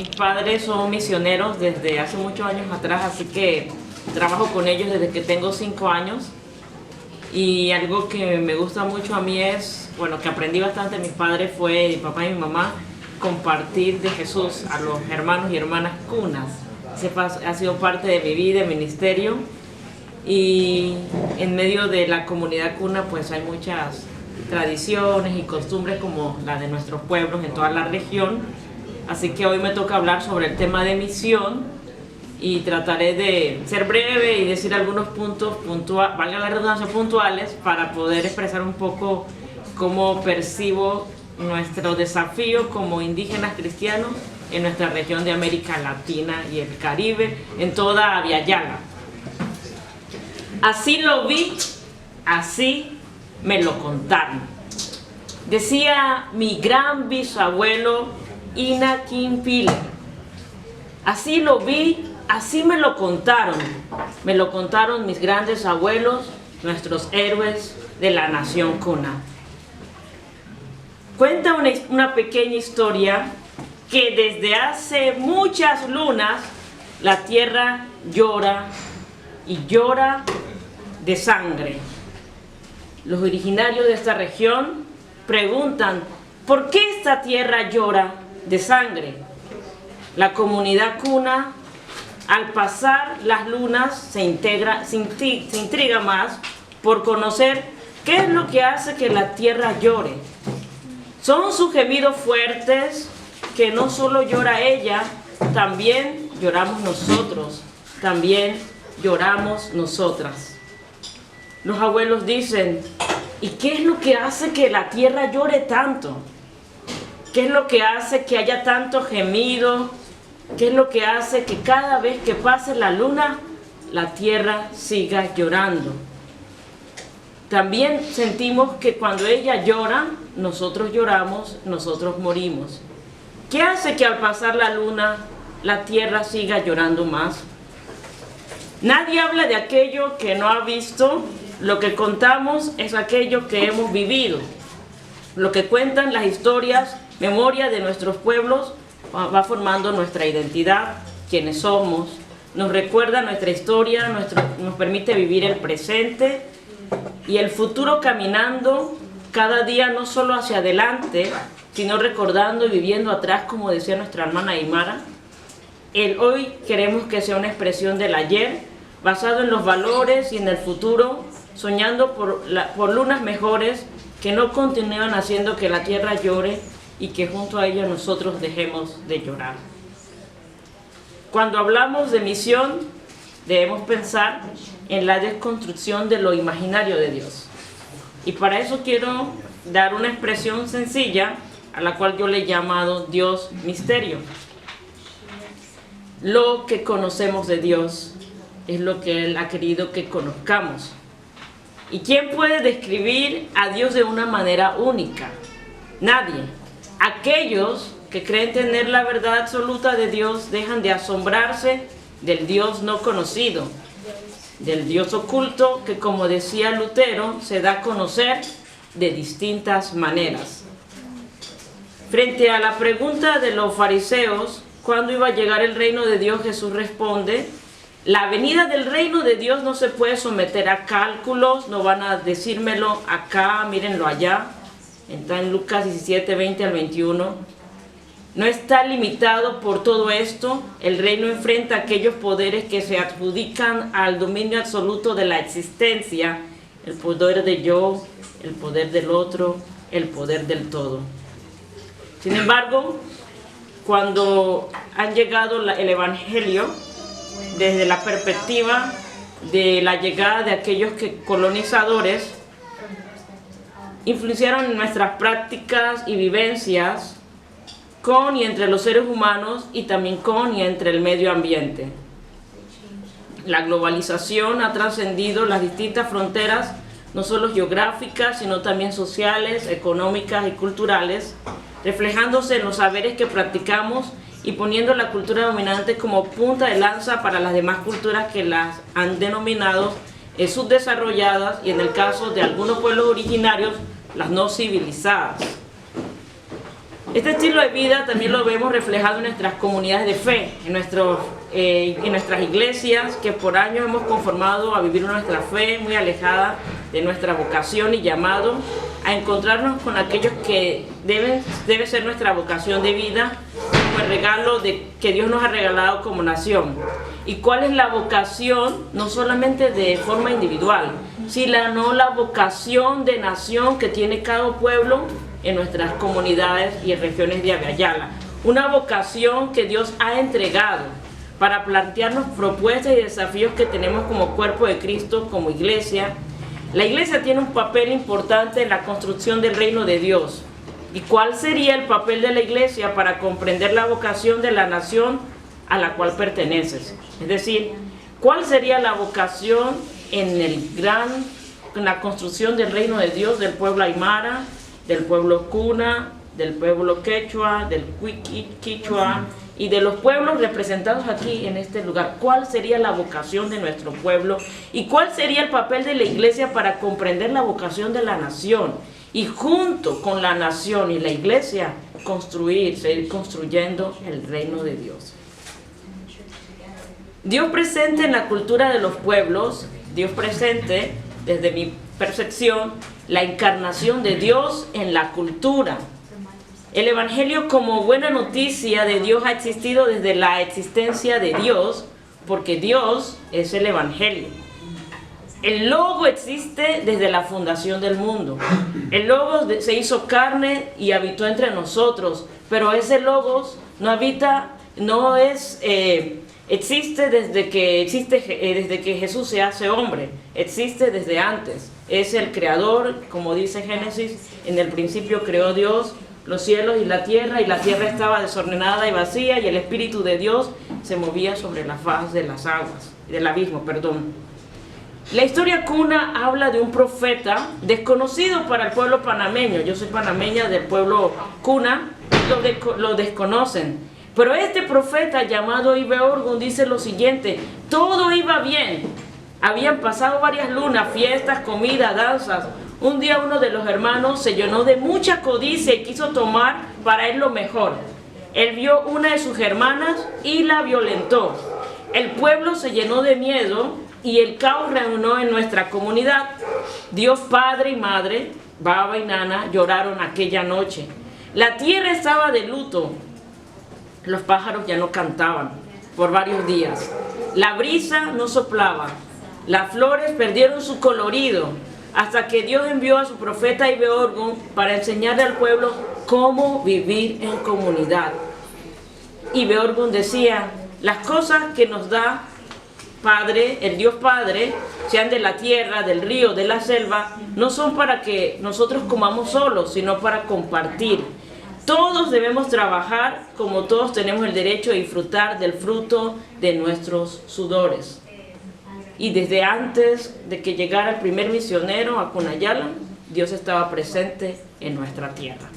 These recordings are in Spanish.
Mis padres son misioneros desde hace muchos años atrás, así que trabajo con ellos desde que tengo 5 años. Y algo que me gusta mucho a mí es, bueno, que aprendí bastante de mis padres fue, mi papá y mi mamá, compartir de Jesús a los hermanos y hermanas cunas. Ese ha sido parte de mi vida, de mi ministerio. Y en medio de la comunidad cuna pues hay muchas tradiciones y costumbres como la de nuestros pueblos en toda la región. Así que hoy me toca hablar sobre el tema de misión y trataré de ser breve y decir algunos puntos puntuales, valga la redundancia, puntuales, para poder expresar un poco cómo percibo nuestro desafío como indígenas cristianos en nuestra región de América Latina y el Caribe, en toda Aviala. Así lo vi, así me lo contaron. Decía mi gran bisabuelo Ina Kimpile. Así lo vi, así me lo contaron. Me lo contaron mis grandes abuelos, nuestros héroes de la nación cuna. Cuenta una pequeña historia que desde hace muchas lunas la tierra llora y llora de sangre. Los originarios de esta región preguntan, ¿por qué esta tierra llora de sangre? La comunidad cuna, al pasar las lunas, se intriga más por conocer qué es lo que hace que la tierra llore. Son sus gemidos fuertes que no solo llora ella, también lloramos nosotros, también lloramos nosotras. Los abuelos dicen, ¿y qué es lo que hace que la tierra llore tanto? ¿Qué es lo que hace que haya tanto gemido? ¿Qué es lo que hace que cada vez que pase la luna, la tierra siga llorando? También sentimos que cuando ella llora, nosotros lloramos, nosotros morimos. ¿Qué hace que al pasar la luna, la tierra siga llorando más? Nadie habla de aquello que no ha visto. Lo que contamos es aquello que hemos vivido. Lo que cuentan las historias, memoria de nuestros pueblos, va formando nuestra identidad, quienes somos, nos recuerda nuestra historia, nos permite vivir el presente y el futuro caminando cada día no solo hacia adelante, sino recordando y viviendo atrás, como decía nuestra hermana Aymara. El hoy queremos que sea una expresión del ayer, basado en los valores y en el futuro, soñando por lunas mejores que no continúan haciendo que la tierra llore y que junto a ella nosotros dejemos de llorar. Cuando hablamos de misión, debemos pensar en la desconstrucción de lo imaginario de Dios. Y para eso quiero dar una expresión sencilla a la cual yo le he llamado Dios misterio. Lo que conocemos de Dios es lo que Él ha querido que conozcamos. ¿Y quién puede describir a Dios de una manera única? Nadie. Aquellos que creen tener la verdad absoluta de Dios dejan de asombrarse del Dios no conocido, del Dios oculto que, como decía Lutero, se da a conocer de distintas maneras. Frente a la pregunta de los fariseos, ¿cuándo iba a llegar el reino de Dios? Jesús responde, la venida del reino de Dios no se puede someter a cálculos, no van a decírmelo acá, mírenlo allá. Está en Lucas 17, 20 al 21. No está limitado por todo esto. El reino enfrenta a aquellos poderes que se adjudican al dominio absoluto de la existencia, el poder de yo, el poder del otro, el poder del todo. Sin embargo, cuando han llegado el Evangelio, desde la perspectiva de la llegada de aquellos colonizadores, influenciaron en nuestras prácticas y vivencias con y entre los seres humanos y también con y entre el medio ambiente. La globalización ha trascendido las distintas fronteras, no solo geográficas, sino también sociales, económicas y culturales, reflejándose en los saberes que practicamos y poniendo la cultura dominante como punta de lanza para las demás culturas que las han denominado subdesarrolladas y en el caso de algunos pueblos originarios, las no civilizadas. Este estilo de vida también lo vemos reflejado en nuestras comunidades de fe, en nuestras iglesias, que por años hemos conformado a vivir nuestra fe muy alejada de nuestra vocación y llamado a encontrarnos con aquellos que debe ser nuestra vocación de vida, como el regalo que Dios nos ha regalado como nación. ¿Y cuál es la vocación? No solamente de forma individual, sino la vocación de nación que tiene cada pueblo en nuestras comunidades y en regiones de Aviala. Una vocación que Dios ha entregado para plantearnos propuestas y desafíos que tenemos como cuerpo de Cristo, como iglesia. La iglesia tiene un papel importante en la construcción del reino de Dios. ¿Y cuál sería el papel de la iglesia para comprender la vocación de la nación a la cual perteneces? Es decir, ¿cuál sería la vocación en la construcción del reino de Dios del pueblo aymara, del pueblo cuna, del pueblo quechua, del quichua y de los pueblos representados aquí en este lugar? ¿Cuál sería la vocación de nuestro pueblo? ¿Y cuál sería el papel de la iglesia para comprender la vocación de la nación? Y junto con la nación y la iglesia, seguir construyendo el reino de Dios. Dios presente en la cultura de los pueblos, Dios presente, desde mi percepción, la encarnación de Dios en la cultura. El Evangelio como buena noticia de Dios ha existido desde la existencia de Dios, porque Dios es el Evangelio. El Logo existe desde la fundación del mundo. El Logos se hizo carne y habitó entre nosotros, pero ese Logos existe desde que Jesús se hace hombre, existe desde antes. Es el creador, como dice Génesis, en el principio creó Dios los cielos y la tierra estaba desordenada y vacía, y el Espíritu de Dios se movía sobre la faz de las aguas, del abismo, perdón. La historia cuna habla de un profeta desconocido para el pueblo panameño. Yo soy panameña del pueblo cuna, lo desconocen. Pero este profeta llamado Ibe Orgun dice lo siguiente: todo iba bien. Habían pasado varias lunas, fiestas, comida, danzas. Un día uno de los hermanos se llenó de mucha codicia y quiso tomar para él lo mejor. Él vio una de sus hermanas y la violentó. El pueblo se llenó de miedo y el caos reinó en nuestra comunidad. Dios Padre y Madre, Baba y Nana, lloraron aquella noche. La tierra estaba de luto. Los pájaros ya no cantaban por varios días. La brisa no soplaba. Las flores perdieron su colorido, hasta que Dios envió a su profeta Ibe Orgun para enseñarle al pueblo cómo vivir en comunidad. Ibe Orgun decía: las cosas que nos da Padre, el Dios Padre, sean de la tierra, del río, de la selva, no son para que nosotros comamos solos, sino para compartir. Todos debemos trabajar, como todos tenemos el derecho a disfrutar del fruto de nuestros sudores. Y desde antes de que llegara el primer misionero a Cunayala, Dios estaba presente en nuestra tierra.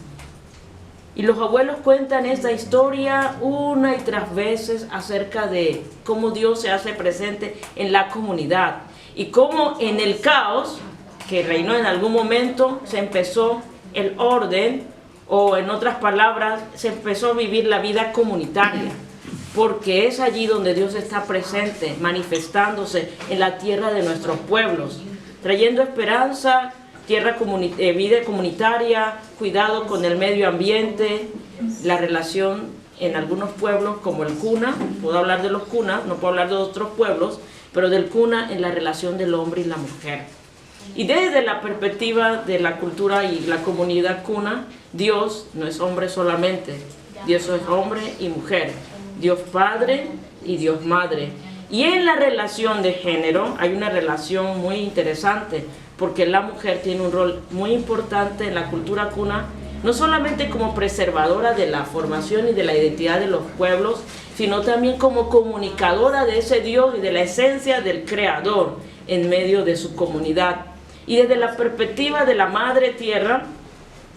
Y los abuelos cuentan esta historia una y tras veces acerca de cómo Dios se hace presente en la comunidad y cómo en el caos que reinó en algún momento se empezó el orden, o en otras palabras, se empezó a vivir la vida comunitaria, porque es allí donde Dios está presente, manifestándose en la tierra de nuestros pueblos, trayendo esperanza, vida comunitaria, cuidado con el medio ambiente, la relación en algunos pueblos como el cuna. Puedo hablar de los cunas, no puedo hablar de otros pueblos, pero del cuna en la relación del hombre y la mujer. Y desde la perspectiva de la cultura y la comunidad cuna, Dios no es hombre solamente, Dios es hombre y mujer, Dios Padre y Dios Madre. Y en la relación de género hay una relación muy interesante, porque la mujer tiene un rol muy importante en la cultura cuna, no solamente como preservadora de la formación y de la identidad de los pueblos, sino también como comunicadora de ese Dios y de la esencia del Creador en medio de su comunidad. Y desde la perspectiva de la Madre Tierra,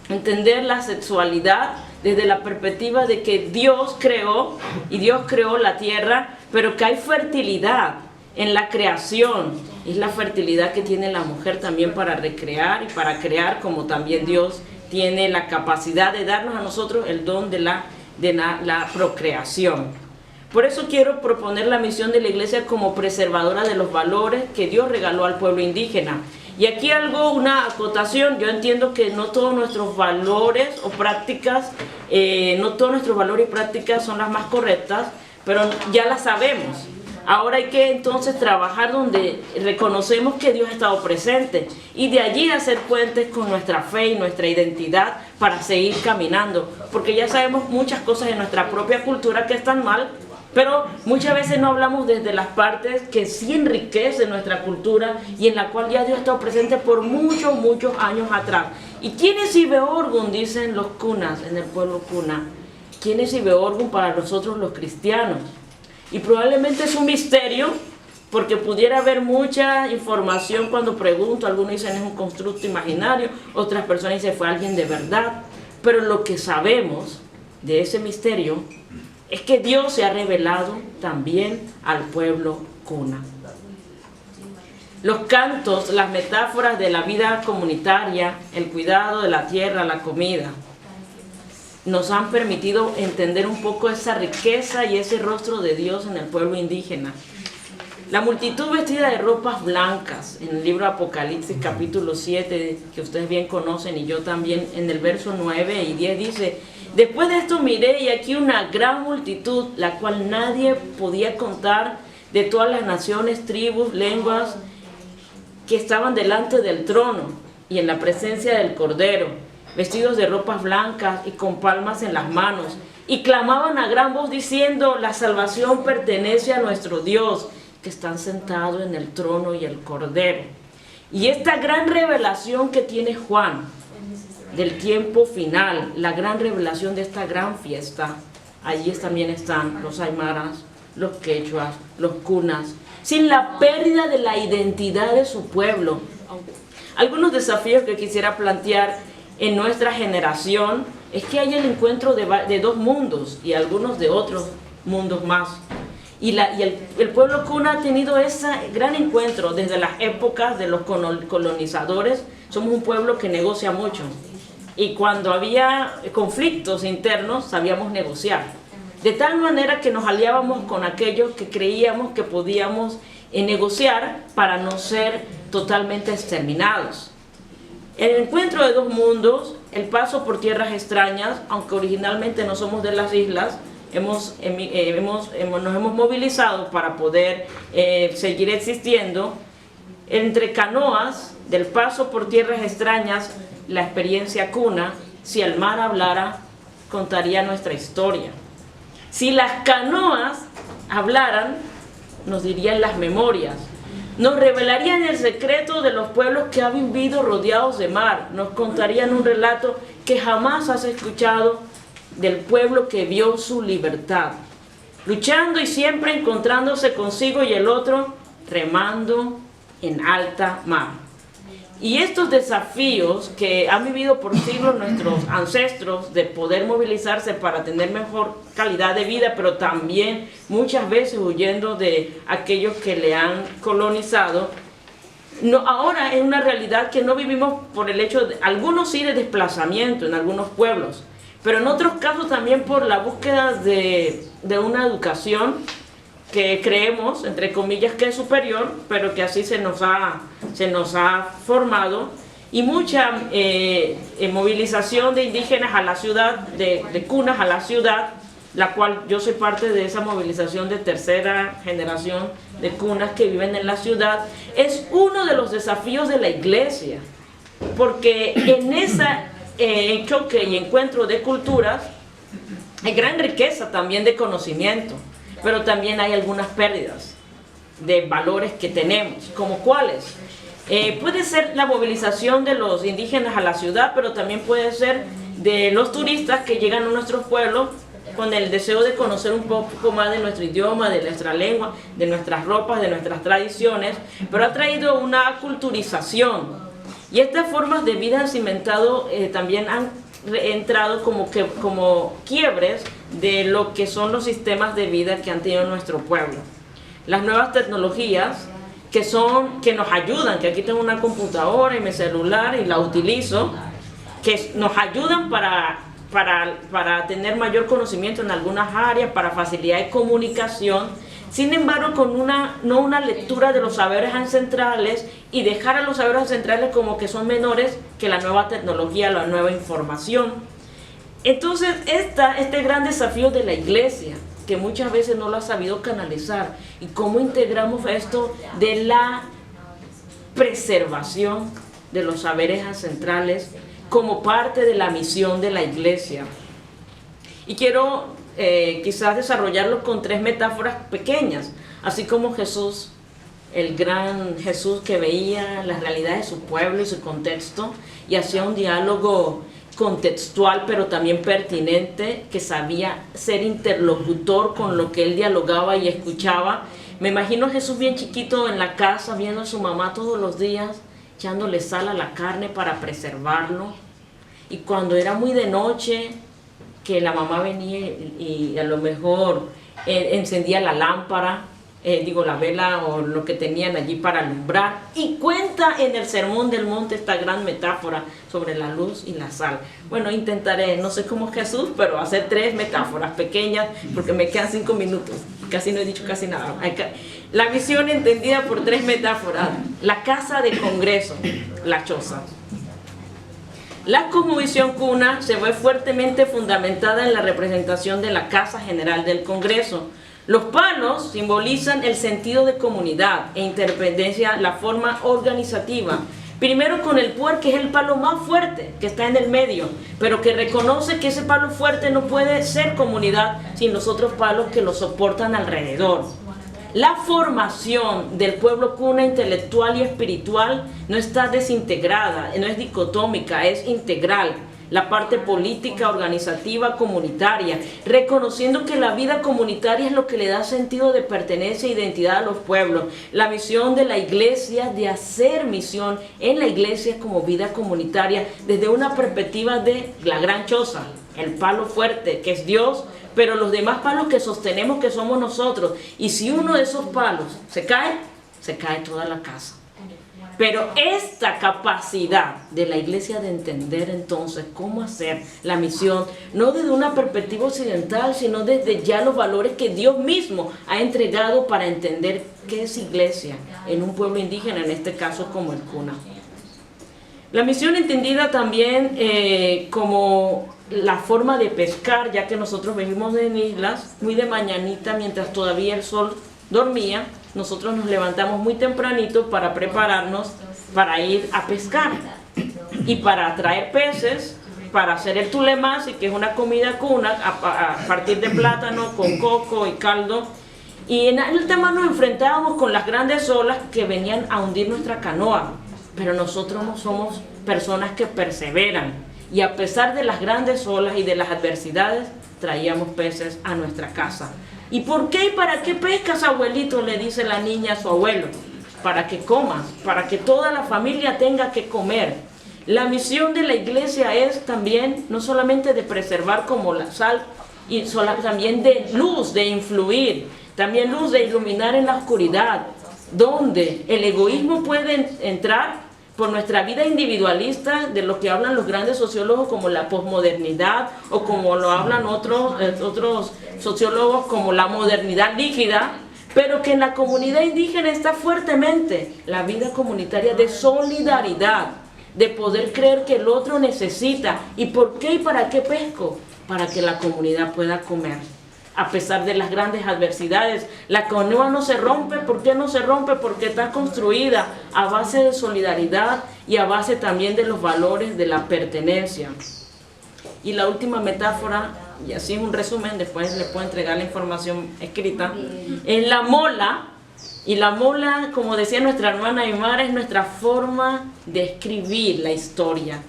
entender la sexualidad desde la perspectiva de que Dios creó, y Dios creó la tierra, pero que hay fertilidad en la creación. Es la fertilidad que tiene la mujer también para recrear y para crear, como también Dios tiene la capacidad de darnos a nosotros el don de la procreación. Por eso quiero proponer la misión de la iglesia como preservadora de los valores que Dios regaló al pueblo indígena. Y aquí una acotación: yo entiendo que no todos nuestros valores o prácticas, no todos nuestros valores y prácticas son las más correctas, pero ya las sabemos. Ahora hay que entonces trabajar donde reconocemos que Dios ha estado presente y de allí hacer puentes con nuestra fe y nuestra identidad para seguir caminando, porque ya sabemos muchas cosas en nuestra propia cultura que están mal, pero muchas veces no hablamos desde las partes que sí enriquecen nuestra cultura y en la cual ya Dios ha estado presente por muchos años atrás. ¿Y quién es Ibeorgun? Dicen los cunas, en el pueblo cuna. ¿Quién es Ibeorgun para nosotros los cristianos? Y probablemente es un misterio, porque pudiera haber mucha información cuando pregunto. Algunos dicen es un constructo imaginario, otras personas dicen fue alguien de verdad. Pero lo que sabemos de ese misterio es que Dios se ha revelado también al pueblo cuna. Los cantos, las metáforas de la vida comunitaria, el cuidado de la tierra, la comida, nos han permitido entender un poco esa riqueza y ese rostro de Dios en el pueblo indígena. La multitud vestida de ropas blancas, en el libro Apocalipsis capítulo 7, que ustedes bien conocen y yo también, en el verso 9 y 10 dice: después de esto miré y aquí una gran multitud, la cual nadie podía contar, de todas las naciones, tribus, lenguas, que estaban delante del trono y en la presencia del Cordero, vestidos de ropas blancas y con palmas en las manos, y clamaban a gran voz diciendo: la salvación pertenece a nuestro Dios, que está sentado en el trono y el Cordero. Y esta gran revelación que tiene Juan del tiempo final, la gran revelación de esta gran fiesta, allí también están los aymaras, los quechuas, los cunas, sin la pérdida de la identidad de su pueblo. Algunos desafíos que quisiera plantear en nuestra generación es que hay el encuentro de dos mundos y algunos de otros mundos más. Y el pueblo cuna ha tenido ese gran encuentro desde las épocas de los colonizadores. Somos un pueblo que negocia mucho. Y cuando había conflictos internos, sabíamos negociar. De tal manera que nos aliábamos con aquellos que creíamos que podíamos negociar para no ser totalmente exterminados. El encuentro de dos mundos, el paso por tierras extrañas, aunque originalmente no somos de las islas, nos hemos movilizado para poder seguir existiendo. Entre canoas, del paso por tierras extrañas, la experiencia cuna, si el mar hablara, contaría nuestra historia. Si las canoas hablaran, nos dirían las memorias. Nos revelarían el secreto de los pueblos que han vivido rodeados de mar. Nos contarían un relato que jamás has escuchado del pueblo que vio su libertad, luchando y siempre encontrándose consigo y el otro, remando en alta mar. Y estos desafíos que han vivido por siglos nuestros ancestros, de poder movilizarse para tener mejor calidad de vida, pero también muchas veces huyendo de aquellos que le han colonizado, ahora es una realidad que no vivimos por el hecho de, algunos sí, de desplazamiento en algunos pueblos, pero en otros casos también por la búsqueda de una educación que creemos, entre comillas, que es superior, pero que así se nos ha formado, y mucha movilización de indígenas a la ciudad, de cunas a la ciudad, la cual yo soy parte de esa movilización de tercera generación de cunas que viven en la ciudad. Es uno de los desafíos de la iglesia, porque en ese choque y encuentro de culturas hay gran riqueza también de conocimiento, pero también hay algunas pérdidas de valores que tenemos, como cuáles. Puede ser la movilización de los indígenas a la ciudad, pero también puede ser de los turistas que llegan a nuestros pueblos con el deseo de conocer un poco más de nuestro idioma, de nuestra lengua, de nuestras ropas, de nuestras tradiciones, pero ha traído una culturización. Y estas formas de vida han cimentado, también han entrado como quiebres de lo que son los sistemas de vida que han tenido nuestro pueblo. Las nuevas tecnologías que nos ayudan, que aquí tengo una computadora y mi celular y la utilizo, que nos ayudan para tener mayor conocimiento en algunas áreas, para facilidad de comunicación. Sin embargo, con no una lectura de los saberes ancestrales y dejar a los saberes ancestrales como que son menores que la nueva tecnología, la nueva información. Entonces, este gran desafío de la iglesia, que muchas veces no lo ha sabido canalizar, y cómo integramos esto de la preservación de los saberes ancestrales como parte de la misión de la iglesia. Y quiero quizás desarrollarlo con 3 metáforas pequeñas, así como Jesús, el gran Jesús que veía las realidades de su pueblo y su contexto y hacía un diálogo contextual pero también pertinente, que sabía ser interlocutor con lo que él dialogaba y escuchaba. Me imagino a Jesús bien chiquito en la casa viendo a su mamá todos los días echándole sal a la carne para preservarlo, y cuando era muy de noche que la mamá venía y a lo mejor encendía la lámpara, la vela o lo que tenían allí para alumbrar, y cuenta en el Sermón del Monte esta gran metáfora sobre la luz y la sal. Bueno, intentaré, no sé cómo Jesús, pero hacer 3 metáforas pequeñas porque me quedan 5 minutos, casi no he dicho casi nada. La visión entendida por 3 metáforas: la casa de congreso, la choza. La cosmovisión cuna se ve fuertemente fundamentada en la representación de la casa general del Congreso. Los palos simbolizan el sentido de comunidad e interdependencia, la forma organizativa. Primero con el puer, que es el palo más fuerte, que está en el medio, pero que reconoce que ese palo fuerte no puede ser comunidad sin los otros palos que lo soportan alrededor. La formación del pueblo cuna intelectual y espiritual no está desintegrada, no es dicotómica, es integral. La parte política, organizativa, comunitaria, reconociendo que la vida comunitaria es lo que le da sentido de pertenencia e identidad a los pueblos. La misión de la iglesia, de hacer misión en la iglesia como vida comunitaria, desde una perspectiva de la gran choza, el palo fuerte, que es Dios, pero los demás palos que sostenemos, que somos nosotros. Y si uno de esos palos se cae toda la casa. Pero esta capacidad de la iglesia de entender entonces cómo hacer la misión, no desde una perspectiva occidental, sino desde ya los valores que Dios mismo ha entregado para entender qué es iglesia en un pueblo indígena, en este caso como el cuna. La misión entendida también como la forma de pescar, ya que nosotros vivimos en islas, muy de mañanita, mientras todavía el sol dormía, nosotros nos levantamos muy tempranito para prepararnos para ir a pescar y para traer peces, para hacer el tulemasi, que es una comida cuna a partir de plátano con coco y caldo. Y en el tema nos enfrentábamos con las grandes olas que venían a hundir nuestra canoa, pero nosotros no somos personas que perseveran, y a pesar de las grandes olas y de las adversidades traíamos peces a nuestra casa. ¿Y por qué y para qué pescas, abuelito?, le dice la niña a su abuelo. Para que comas, para que toda la familia tenga que comer. La misión de la iglesia es también no solamente de preservar como la sal, y también de luz, de influir, también luz de iluminar en la oscuridad, donde el egoísmo puede entrar por nuestra vida individualista, de lo que hablan los grandes sociólogos como la posmodernidad, o como lo hablan otros sociólogos como la modernidad líquida, pero que en la comunidad indígena está fuertemente la vida comunitaria de solidaridad, de poder creer que el otro necesita. ¿Y por qué y para qué pesco? Para que la comunidad pueda comer. A pesar de las grandes adversidades, la canoa no se rompe. ¿Por qué no se rompe? Porque está construida a base de solidaridad y a base también de los valores de la pertenencia. Y la última metáfora, y así un resumen, después les puedo entregar la información escrita, es la mola. Y la mola, como decía nuestra hermana Aymara, es nuestra forma de escribir la historia.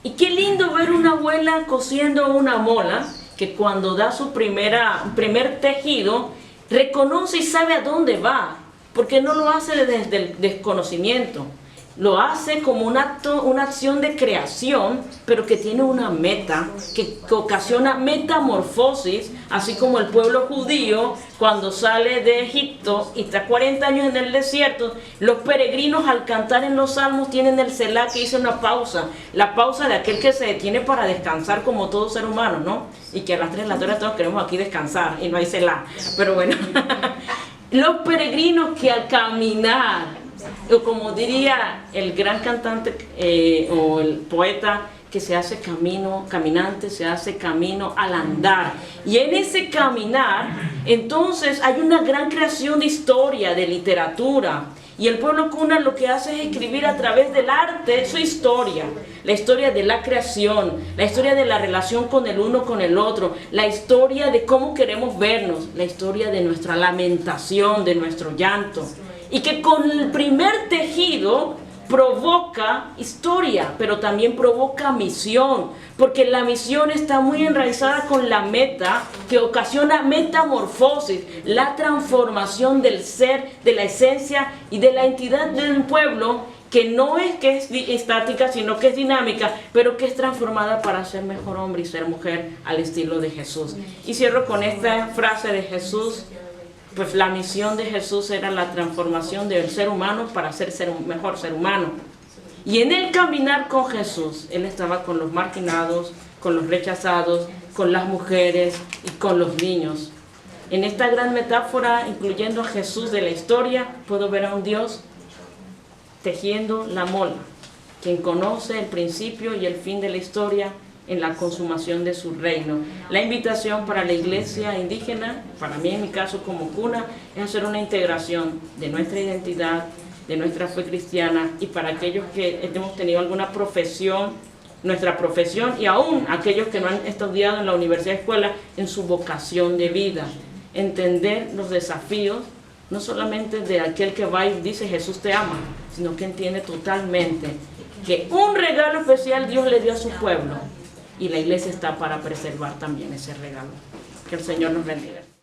Y qué lindo ver una abuela cosiendo una mola, que cuando da su primer tejido, reconoce y sabe a dónde va, porque no lo hace desde el desconocimiento. lo hace como un acto, una acción de creación, pero que tiene una meta, que ocasiona metamorfosis, así como el pueblo judío cuando sale de Egipto y está 40 años en el desierto. Los peregrinos al cantar en los salmos tienen el Selah, que dice una pausa, la pausa de aquel que se detiene para descansar como todo ser humano, ¿no? Y que a las 3 de la tarde todos queremos aquí descansar y no hay Selah, pero bueno. Los peregrinos que al caminar, o como diría el gran cantante o el poeta, que se hace camino, caminante, se hace camino al andar. Y en ese caminar, entonces hay una gran creación de historia, de literatura. Y el pueblo cuna lo que hace es escribir a través del arte su historia. La historia de la creación, la historia de la relación con el uno con el otro, la historia de cómo queremos vernos, la historia de nuestra lamentación, de nuestro llanto. Y que con el primer tejido provoca historia, pero también provoca misión, porque la misión está muy enraizada con la meta, que ocasiona metamorfosis, la transformación del ser, de la esencia y de la entidad de un pueblo, que no es que es estática, sino que es dinámica, pero que es transformada para ser mejor hombre y ser mujer al estilo de Jesús. Y cierro con esta frase de Jesús. Pues la misión de Jesús era la transformación del ser humano para ser un mejor ser humano. Y en el caminar con Jesús, Él estaba con los marginados, con los rechazados, con las mujeres y con los niños. En esta gran metáfora, incluyendo a Jesús de la historia, puedo ver a un Dios tejiendo la mola, quien conoce el principio y el fin de la historia en la consumación de su reino. La invitación para la iglesia indígena, para mí en mi caso como cuna, es hacer una integración de nuestra identidad, de nuestra fe cristiana, y para aquellos que hemos tenido alguna profesión, nuestra profesión, y aún aquellos que no han estudiado en la universidad escuela, en su vocación de vida. Entender los desafíos, no solamente de aquel que va y dice Jesús te ama, sino que entiende totalmente que un regalo especial Dios le dio a su pueblo, y la iglesia está para preservar también ese regalo. Que el Señor nos bendiga.